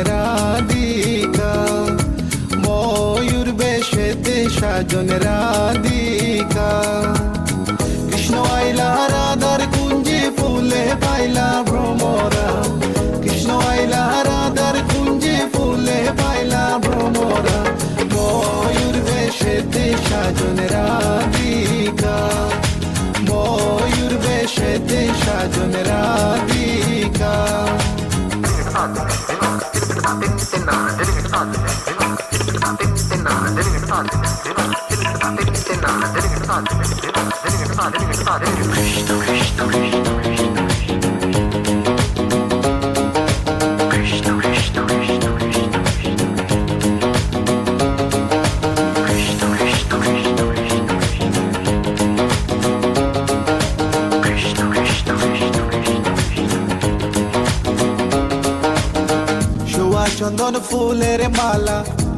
রাধিকা, ময়ূর বেশেতে সাজন রাধিকা। কৃষ্ণ আইলা রাধার কুঞ্জে ফুলে পাইলা ভ্রমরা, কৃষ্ণ আইলা রাধার কুঞ্জে ফুলে পাইলা ভ্রমরা। ময়ূর বেশেতে সাজন রাধিকা, ময়ূর বেশেতে সাজন রাধিকা। চন্দন ফুলের মালা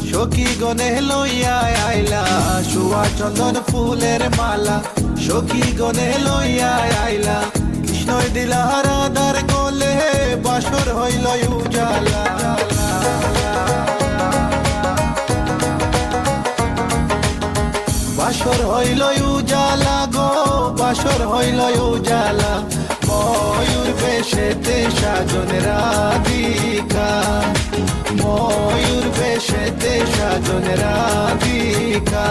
সখী গনে লইয়া আইলা, সুয়া চন্দন ফুলের মালা সখী গনে লইয়া আইলা। কৃষ্ণই দিলা রাধার গলে বাসর হইল উজালা, বাসর হইল উজালা গো, বাসর হইল উজালা। ময়ূর বেশেতে সাজন রাধিকা, ময়ূর বেশেতে সাজন রাধিকা।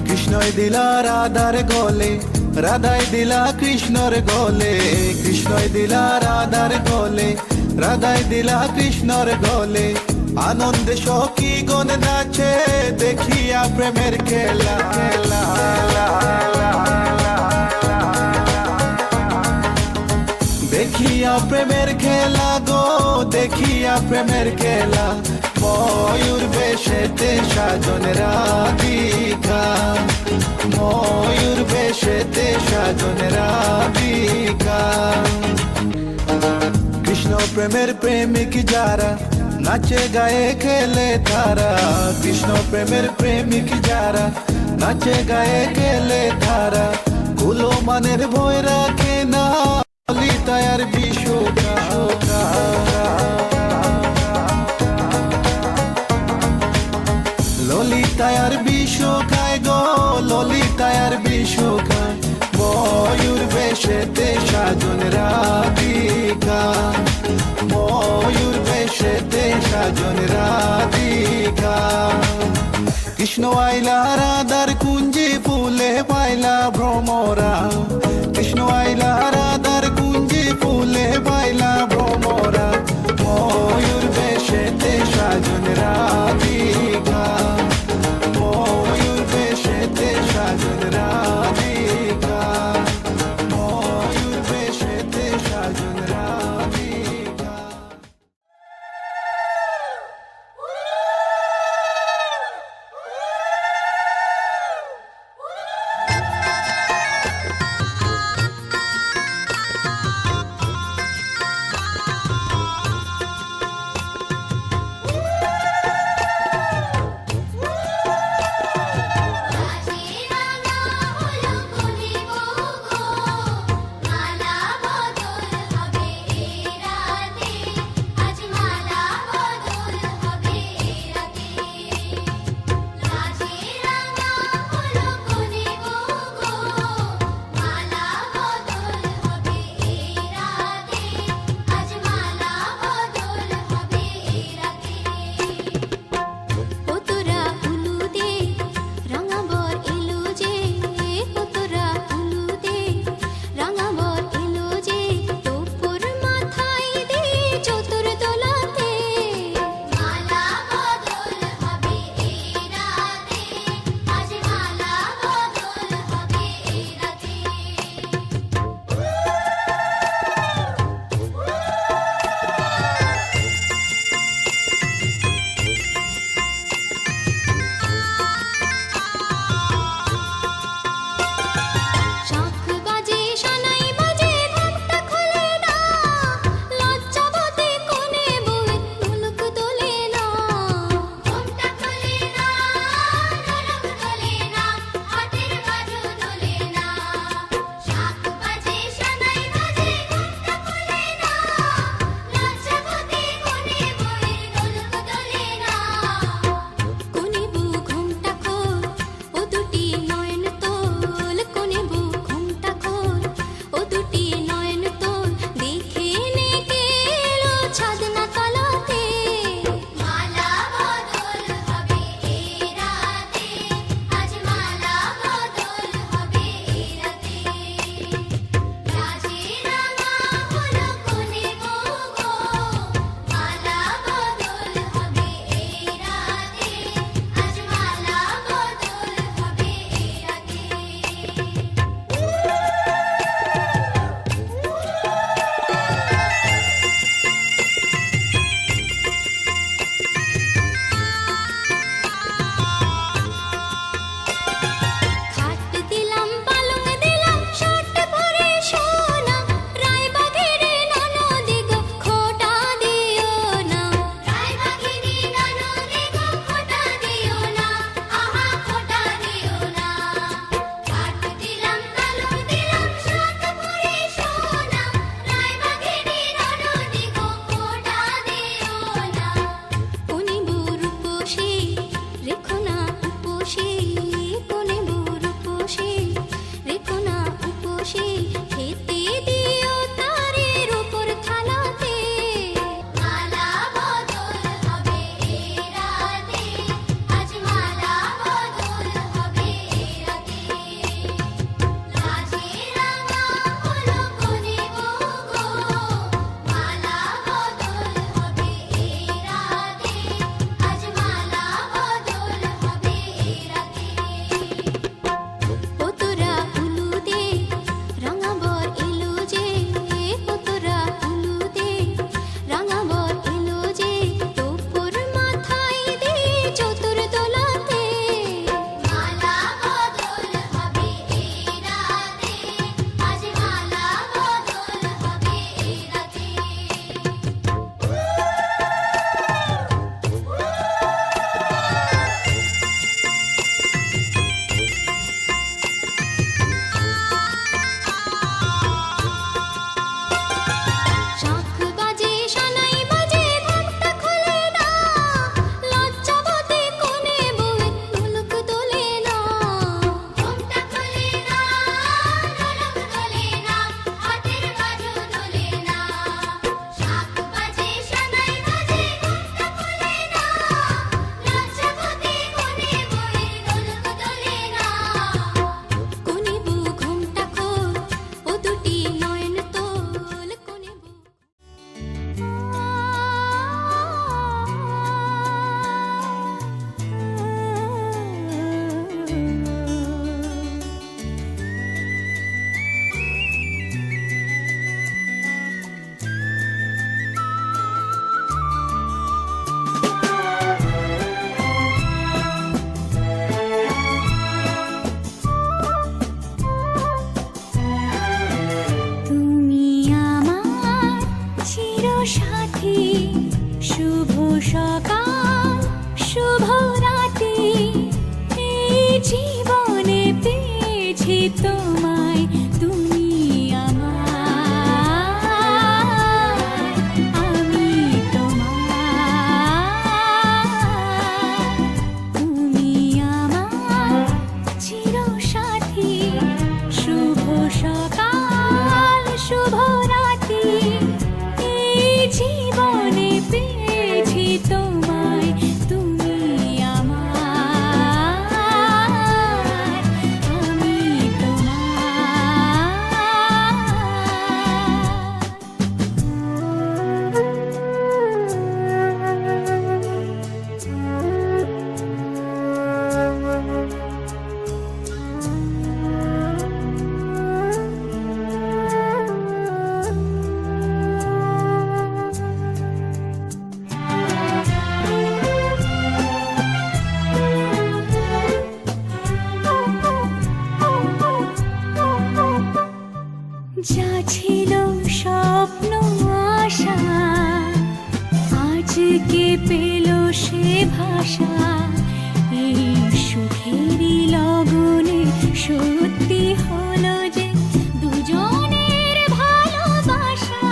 কৃষ্ণই দিলা রাধার গলে, রাধাই দিলা কৃষ্ণর গলে, কৃষ্ণই দিলা রাধার গলে, রাধাই দিলা কৃষ্ণর গলে। আনন্দে সখী গণ নাচে দেখিয়া প্রেমের খেলা, খেলা দেখিয়া প্রেমের খেলা গো, দেখিয়া প্রেমের খেলা। ময়ূর বেশেতে সাজন রাধিকা, ময়ূর বেশেতে সাজন রাধিকা। কৃষ্ণ প্রেমের প্রেমিক যারা নাচে গায়ে খেলে তারা, কৃষ্ণ প্রেমের প্রেমিক যারা নাচে গায়ে খেলে তারা। কুলো মানের ভয় রাখে না ললিতায়ার বিশোকা, ললিতায়ার বিশোকায় গো, ললিতায়ার বিশোকায়। ময়ূর বেশেতে সাজন রাধিকা, ময়ূর বেশেতে সাজন রাধিকা। কৃষ্ণ আইলা রাধার কুঞ্জে ফুলে পাইলা ভ্রমরা, কৃষ্ণ আইলা রাধার কুঞ্জে ফুলে পাইলা ভ্রমরা। ময়ূর বেশেতে সাজন রাধিকা, ময়ূর বেশেতে সাজন রাধিকা, ময়ূর বেশেতে সাজন রাধিকা। যা ছিল স্বপ্ন আশা আজকে পেল সে ভাষা। এই সুখেরই লগনে সত্যি হলো যে দুজনের ভালোবাসা,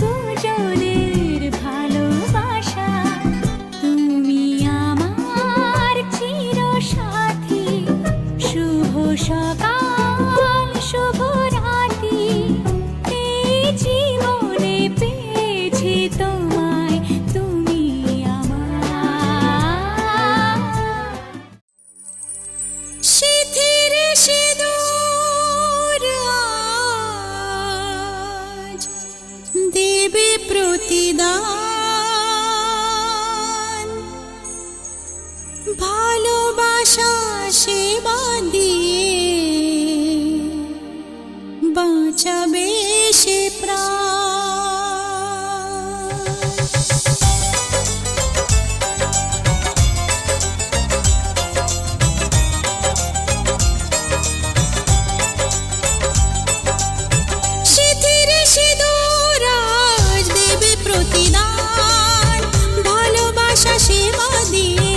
দুজনের ভালোবাসা। তুমি আমার চিরসাথী, শুভ সকাল শুভ রাতি। এই জীবনে পেয়েছি তোমায়, তুমি আমার। সিঁথির সিঁদুর আজ দেবে প্রতিদান, ভালোবাসা সেবা দিয়ে বাঁচাবে সে প্রাণ। সিঁথির সিঁদুর আজ দেবে প্রতিদান, ভালোবাসা সেবা দিয়ে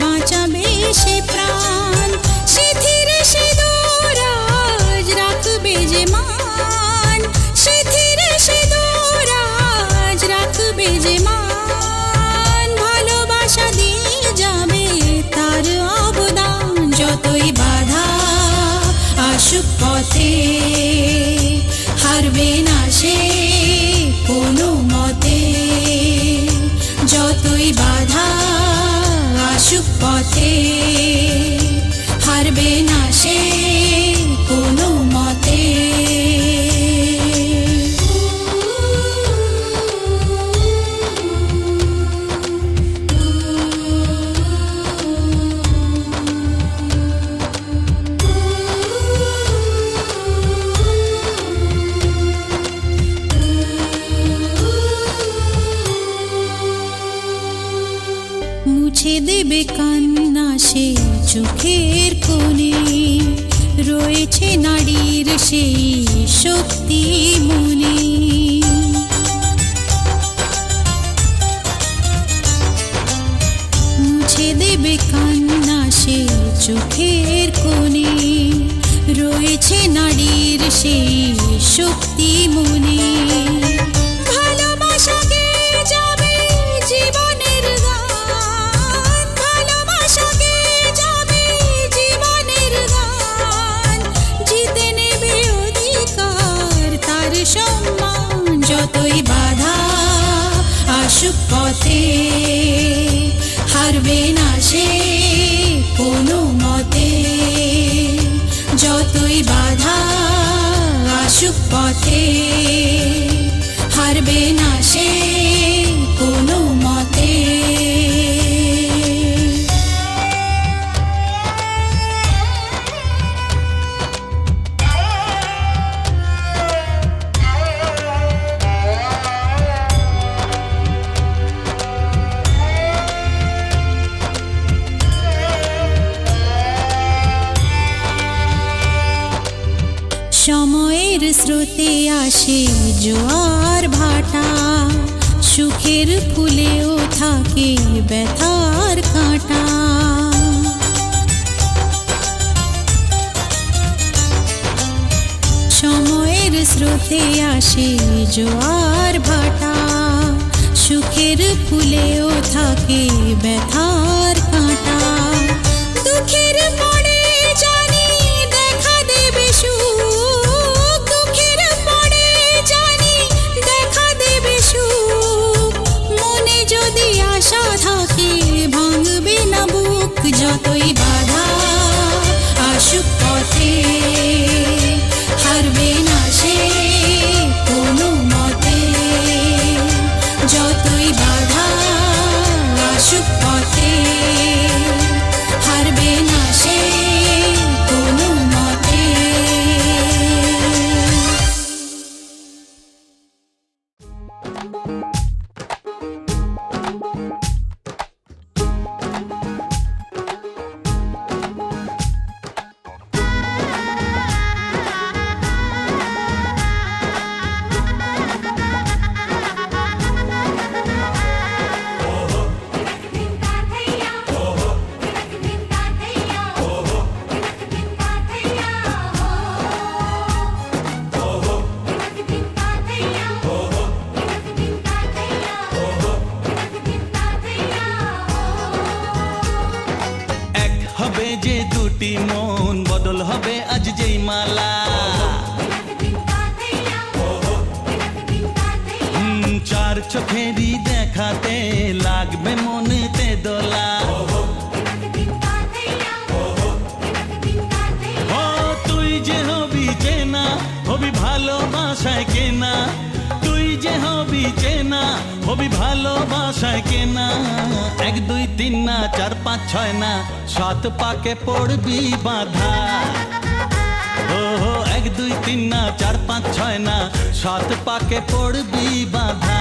বাঁচাবে সে প্রাণ। সিঁথির সিঁদুর আজ রাখবে যে মান, সিঁথির সিঁদুর আজ রাখবে যে মান। ভালোবাসা দিয়ে যাবে তার অবদান, যতই বাধা আসুক পথে হারবে না সে কোনো মতে। যতই বাধা আসুক পথে হারবে না সে কোনো মতে। মুছে দেবে কান্না সে চোখের কোণে, রয়েছে নারীর সেই শক্তি মনে। মুছে দেবে কান্না সে চোখের কোণে, রয়েছে নারীর সেই শক্তি মনে। ভালোবাসাকে যাবে জীবনের গান, ভালোবাসাকে যাবে জীবনের গান। জিতে নেবে অধিকার তার সম্মান, যতই বাধা আসুক পথে হারবে না সে কোনো মতে। যতই বাধা আসুক পথে হারবে না সে কোনো মতে। সময়ের স্রোতে আসে জোয়ার ভাটা, সুখের ফুলেও থাকে ব্যথার কাঁটা। সময়ের স্রোতে আসে জোয়ার ভাটা, সুখের ফুলেও থাকে ব্যথার কাঁটা। দুঃখের পরে জানি দেখা দেবে সুখ, দুঃখের পরে জানি দেখা দেবে সুখ। মনে যদি আশা থাকে ভাঙবে না বুক, যতই বাধা আসুক পথে হারবে না সে কোনো মতে। যতই বাধা আসুক পথে দুটি মন বদল হবে আজ যেই মালা চার চোখেরই দেখাতে লাগবে মনেতে দোলা ও তুই যে হবি চেনা হবি ভালোবাসায় কেনা তুই যে হবি চেনা হবি ভালোবাসায় কেনা 1 2 3 না 4 5 6 না 7 পাকে পড়বি বাধা ও 1 2 3 না 4 5 6 না 7 পাকে পড়বি বাধা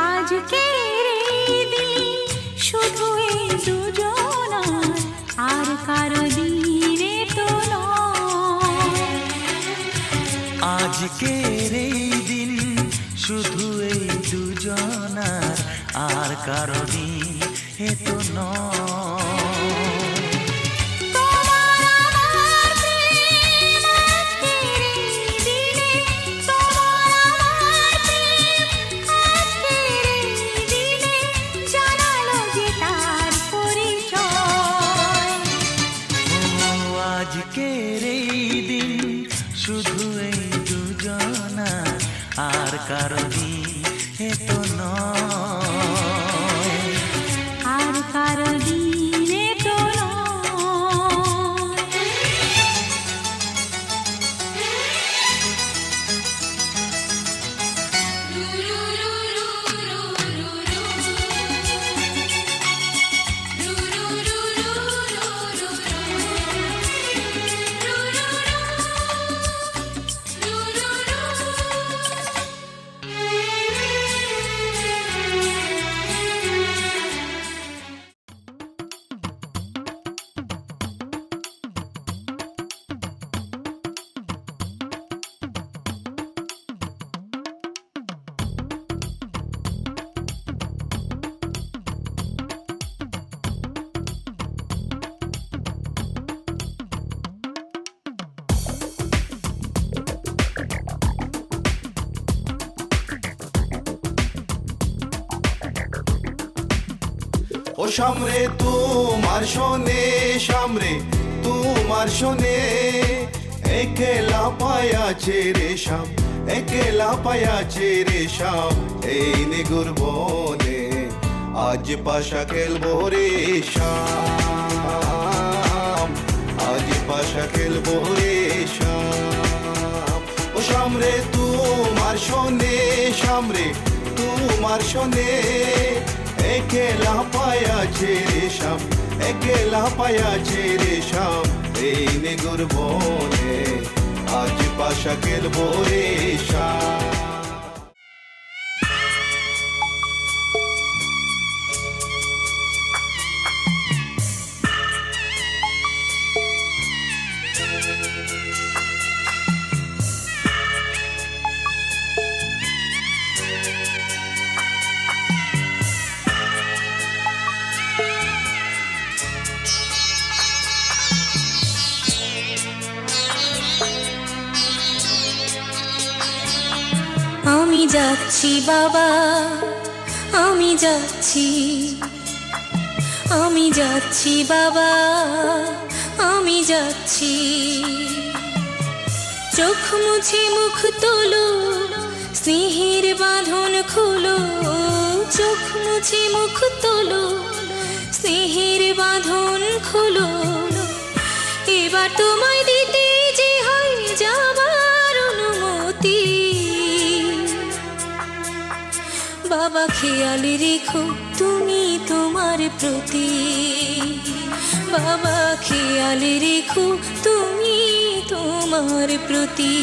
আজকের এই দিন শুধু এই দুজনার আর কারো দিনে তো নয় আজকের এই দিন শুধু এই দুজনার আর কারো দিন এ তো নয় আজকের এই দিন শুধু এই দুজনা আর কারো দিন এ তো নয় আর কারো দিনে তো ও সামরে তোমার শোনে সামরে তোমার শোনে একলা পায়াছে রে শাম একলা পায়াছে রে শাম এই নিগুর বনে আজ পাশা খেলবো রে শাম আজ পাশা খেলবো রে শাম ও সামরে তোমার শোনে সামরে তোমার শোনে একলা পায়াছে রে শাম একলা পায়াছে রে শাম এই নিগুর বনে আজ পাশা খেলবো রে শাম আমি যাচ্ছি বাবা আমি যাচ্ছি আমি যাচ্ছি বাবা আমি যাচ্ছি চোখ মুছে মুখ তোলো স্নেহের বাঁধন খোলো চোখ মুছে মুখ তোলো স্নেহের বাঁধন খোলো এবার তোমায় দিতে যে হয় যাবার অনুমতি বাবা খেয়াল রেখো তুমি তোমার প্রতি। বাবা খেয়াল রেখো তুমি তোমার প্রতি।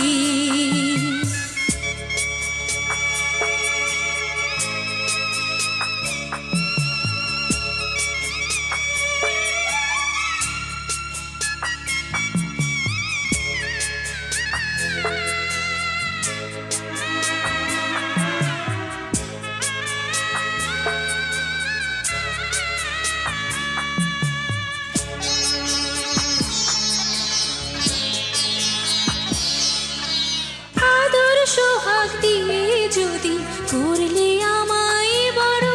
আদর সোহাগ দিয়ে যদি করলে আমায় বড়,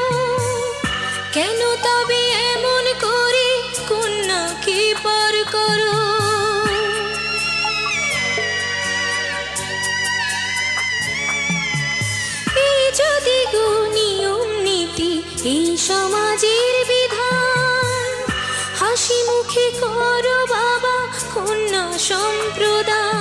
কেন তবে এমন করে কন্যাকে পর করো? এই যদি গো নিয়ম নীতি এই সমাজের বিধান, হাসি মুখে করো বাবা কন্যা সম্প্রদান।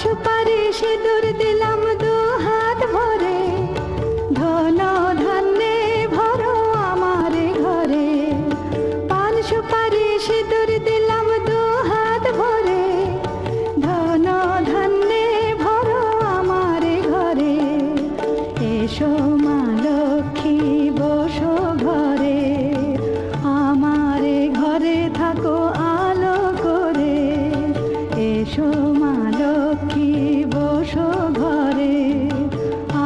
সুপারি সিঁদুর দিলাম দু হাত ভরে, ধন ধান্যে ভরো আমার ঘরে। পান সুপারি সিঁদুর দিলাম দু হাত ভরে, ধন ধান্যে ভরো আমার ঘরে। এসো মা লক্ষ্মী বসো ঘরে, আমার ঘরে থাকো আলো করে। এসো মা লক্ষ্মী বসো ঘরে,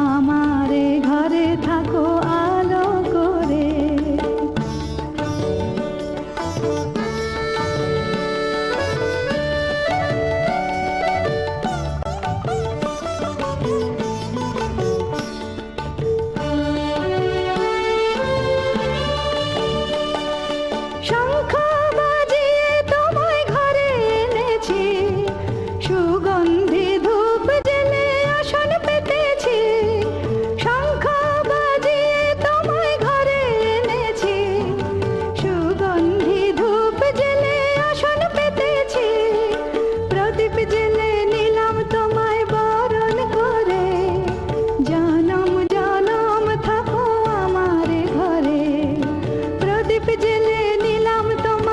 আমার ঘরে থাকো আলো করে। শঙ্খ বাজিয়ে তোমায় ঘরে এনেছি, সুগন্ধি ধূপ জেলে আসন পেতেছি। শঙ্খ বাজিয়ে তোমায় ঘরে এনেছি, সুগন্ধি ধূপ জেলে আসন পেতেছি। প্রদীপ জেলে নিলাম তোমায় বরণ করে, জনম জনম থাকো আমার ঘরে। প্রদীপ জেলে নিলাম তোমায়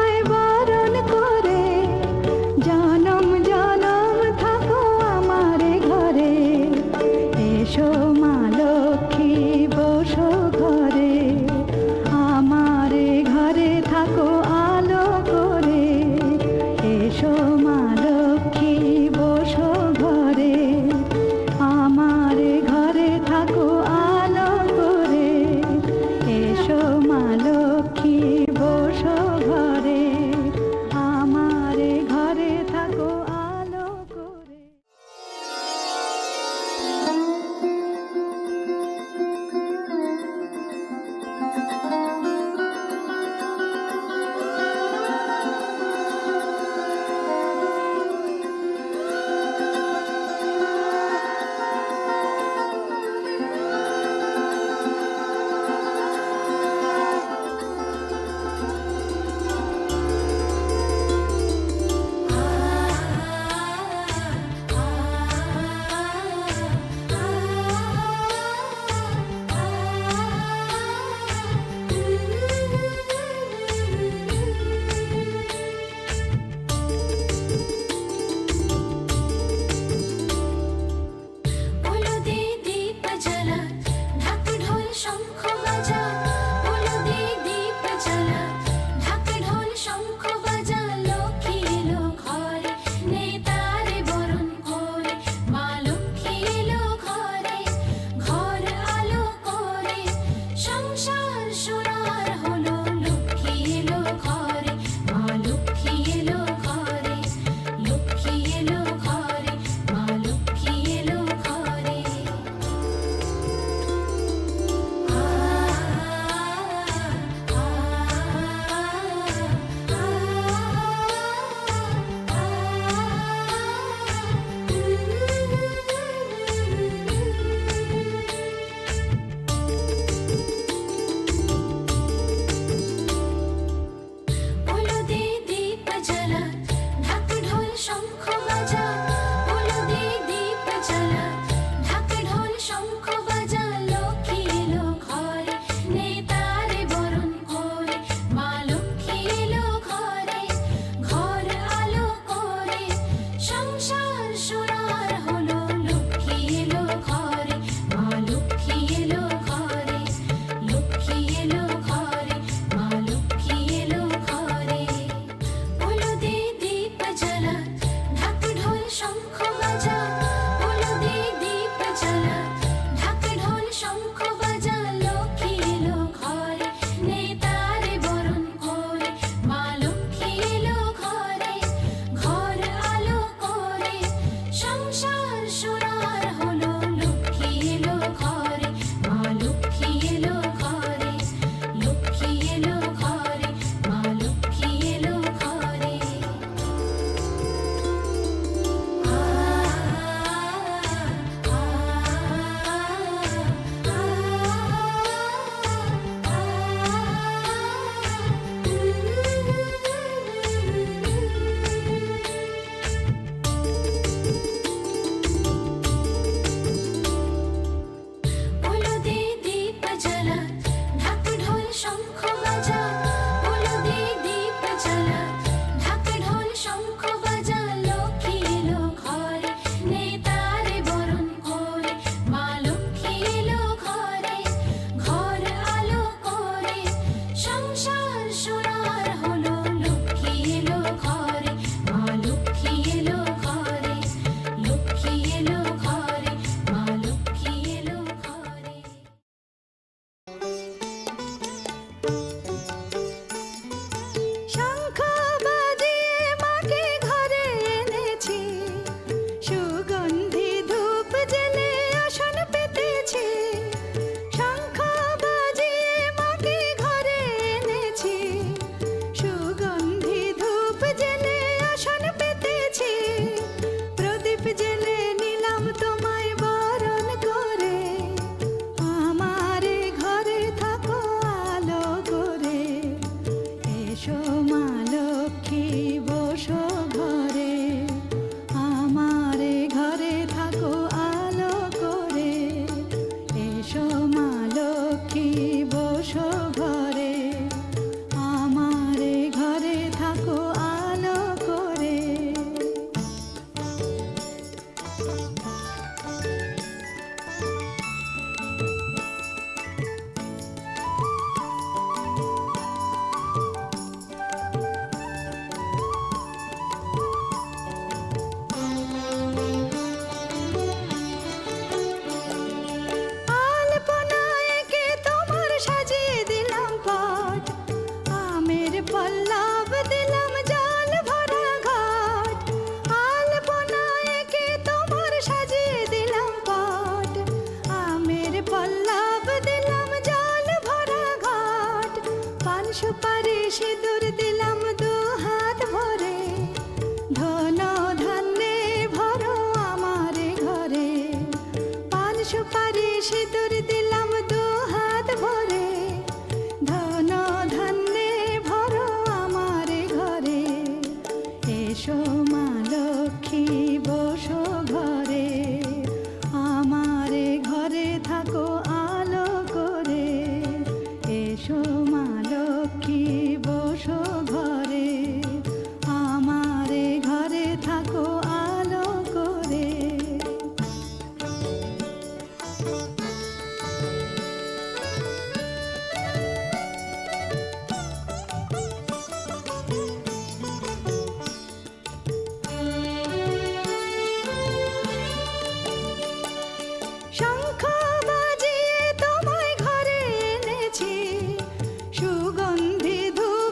শঙ্খ